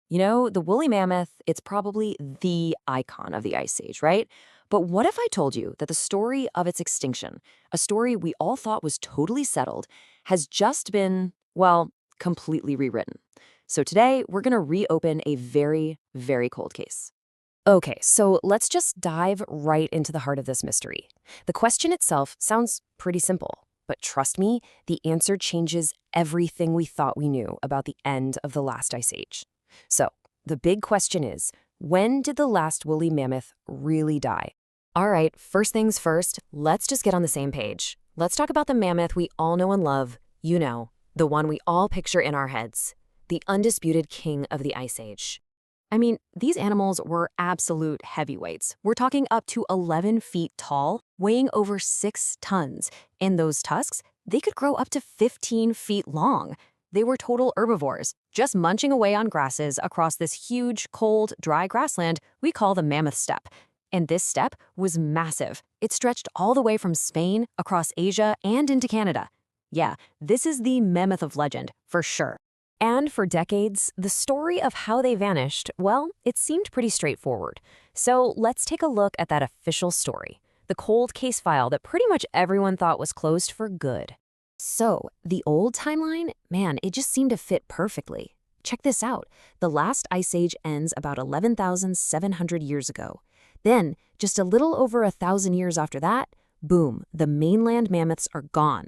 You know, the woolly mammoth, it's probably the icon of the Ice Age, right? But what if I told you that the story of its extinction, a story we all thought was totally settled, has just been, well, completely rewritten? So today, we're going to reopen a very, very cold case. Okay, so let's just dive right into the heart of this mystery. The question itself sounds pretty simple, but trust me, the answer changes everything we thought we knew about the end of the last ice age. So, the big question is, when did the last woolly mammoth really die? All right, first things first, let's just get on the same page. Let's talk about the mammoth we all know and love, the one we all picture in our heads, the undisputed king of the ice age. I mean, these animals were absolute heavyweights. We're talking up to 11 feet tall, weighing over 6 tons. And those tusks, they could grow up to 15 feet long. They were total herbivores, just munching away on grasses across this huge, cold, dry grassland we call the Mammoth Steppe. And this steppe was massive. It stretched all the way from Spain, across Asia, and into Canada. Yeah, this is the mammoth of legend, for sure. And for decades, the story of how they vanished, well, it seemed pretty straightforward. So let's take a look at that official story, the cold case file that pretty much everyone thought was closed for good. So, the old timeline, man, it just seemed to fit perfectly. Check this out. The last ice age ends about 11,700 years ago. Then, just a little over 1,000 years after that, boom, the mainland mammoths are gone.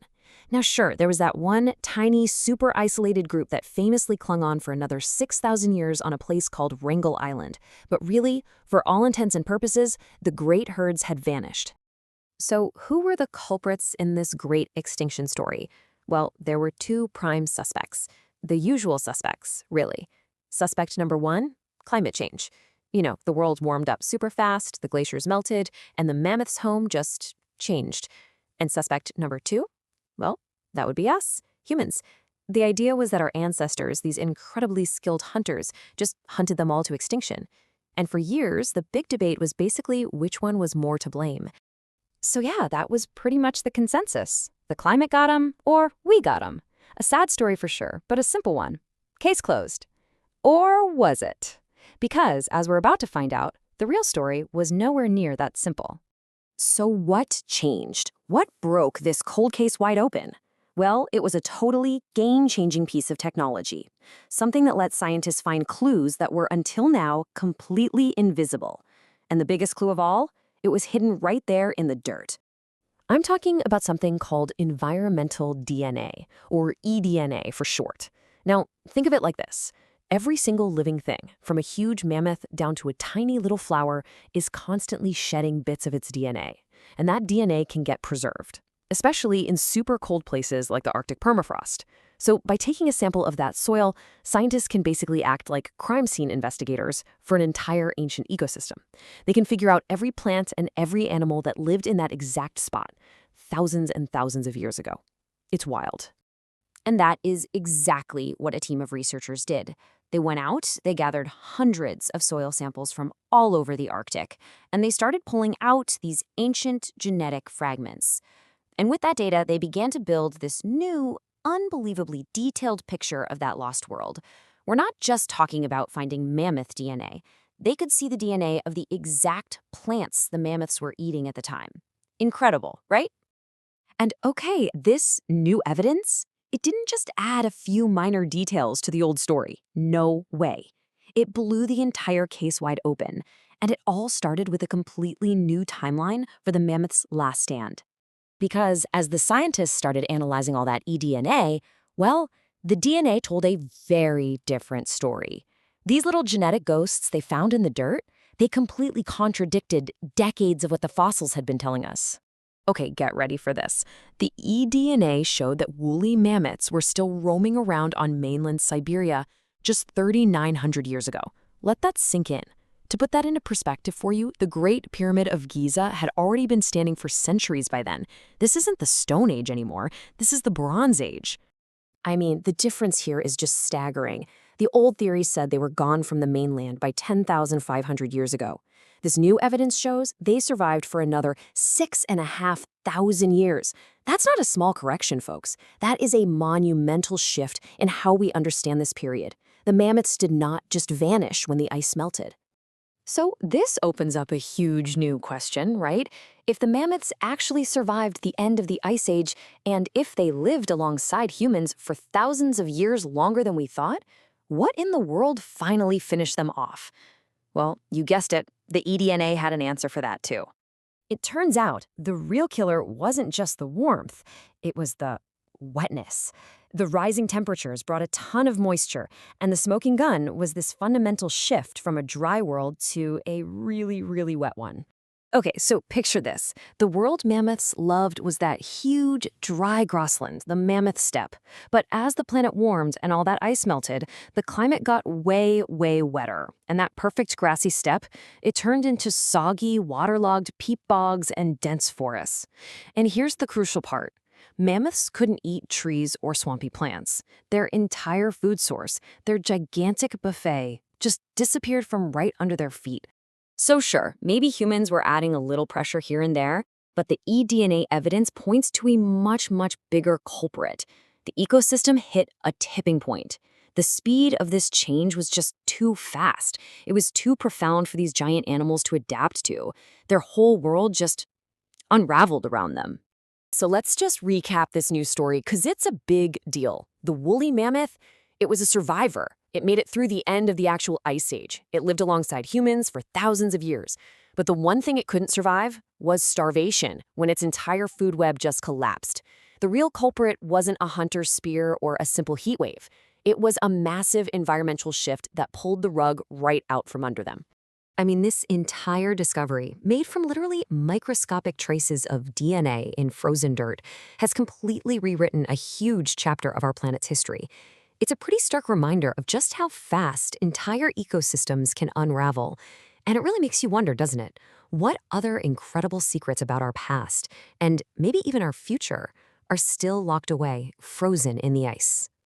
Now sure, there was that one tiny, super isolated group that famously clung on for another 6,000 years on a place called Wrangel Island. But really, for all intents and purposes, the great herds had vanished. So who were the culprits in this great extinction story? Well, there were two prime suspects. The usual suspects, really. Suspect number one, climate change. You know, the world warmed up super fast, the glaciers melted, and the mammoth's home just changed. And suspect number two? Well, that would be us, humans. The idea was that our ancestors, these incredibly skilled hunters, just hunted them all to extinction. And for years, the big debate was basically which one was more to blame. So yeah, that was pretty much the consensus. The climate got 'em, or we got 'em. A sad story for sure, but a simple one. Case closed. Or was it? Because, as we're about to find out, the real story was nowhere near that simple. So what changed? What broke this cold case wide open? Well, it was a totally game-changing piece of technology. Something that let scientists find clues that were, until now, completely invisible. And the biggest clue of all? It was hidden right there in the dirt. I'm talking about something called environmental DNA, or eDNA for short. Now, think of it like this. Every single living thing, from a huge mammoth down to a tiny little flower, is constantly shedding bits of its DNA. And that DNA can get preserved, especially in super cold places like the Arctic permafrost. So by taking a sample of that soil, scientists can basically act like crime scene investigators for an entire ancient ecosystem. They can figure out every plant and every animal that lived in that exact spot, thousands and thousands of years ago. It's wild. And that is exactly what a team of researchers did. They went out, they gathered hundreds of soil samples from all over the Arctic, and they started pulling out these ancient genetic fragments. And with that data, they began to build this new, unbelievably detailed picture of that lost world. We're not just talking about finding mammoth DNA. They could see the DNA of the exact plants the mammoths were eating at the time. Incredible, right? And okay, this new evidence, it didn't just add a few minor details to the old story. No way. It blew the entire case wide open. And it all started with a completely new timeline for the mammoth's last stand. Because as the scientists started analyzing all that eDNA, well, the DNA told a very different story. These little genetic ghosts they found in the dirt, they completely contradicted decades of what the fossils had been telling us. Okay, get ready for this. The eDNA showed that woolly mammoths were still roaming around on mainland Siberia just 3,900 years ago. Let that sink in. To put that into perspective for you, the Great Pyramid of Giza had already been standing for centuries by then. This isn't the Stone Age anymore. This is the Bronze Age. I mean, the difference here is just staggering. The old theory said they were gone from the mainland by 10,500 years ago. This new evidence shows they survived for another 6,500 years. That's not a small correction, folks. That is a monumental shift in how we understand this period. The mammoths did not just vanish when the ice melted. So this opens up a huge new question, right? If the mammoths actually survived the end of the Ice Age, and if they lived alongside humans for thousands of years longer than we thought, what in the world finally finished them off? Well, you guessed it, the eDNA had an answer for that too. It turns out the real killer wasn't just the warmth, it was the wetness. The rising temperatures brought a ton of moisture, and the smoking gun was this fundamental shift from a dry world to a really, really wet one. Okay, so picture this. The world mammoths loved was that huge, dry grassland, the mammoth steppe. But as the planet warmed and all that ice melted, the climate got way, way wetter. And that perfect grassy steppe, it turned into soggy, waterlogged peat bogs and dense forests. And here's the crucial part. Mammoths couldn't eat trees or swampy plants. Their entire food source, their gigantic buffet, just disappeared from right under their feet. So sure, maybe humans were adding a little pressure here and there, but the eDNA evidence points to a much, much bigger culprit. The ecosystem hit a tipping point. The speed of this change was just too fast. It was too profound for these giant animals to adapt to. Their whole world just unraveled around them. So let's just recap this news story, because it's a big deal. The woolly mammoth, it was a survivor. It made it through the end of the actual ice age. It lived alongside humans for thousands of years. But the one thing it couldn't survive was starvation, when its entire food web just collapsed. The real culprit wasn't a hunter's spear or a simple heat wave. It was a massive environmental shift that pulled the rug right out from under them. I mean, this entire discovery, made from literally microscopic traces of DNA in frozen dirt, has completely rewritten a huge chapter of our planet's history. It's a pretty stark reminder of just how fast entire ecosystems can unravel. And it really makes you wonder, doesn't it? What other incredible secrets about our past, and maybe even our future, are still locked away, frozen in the ice?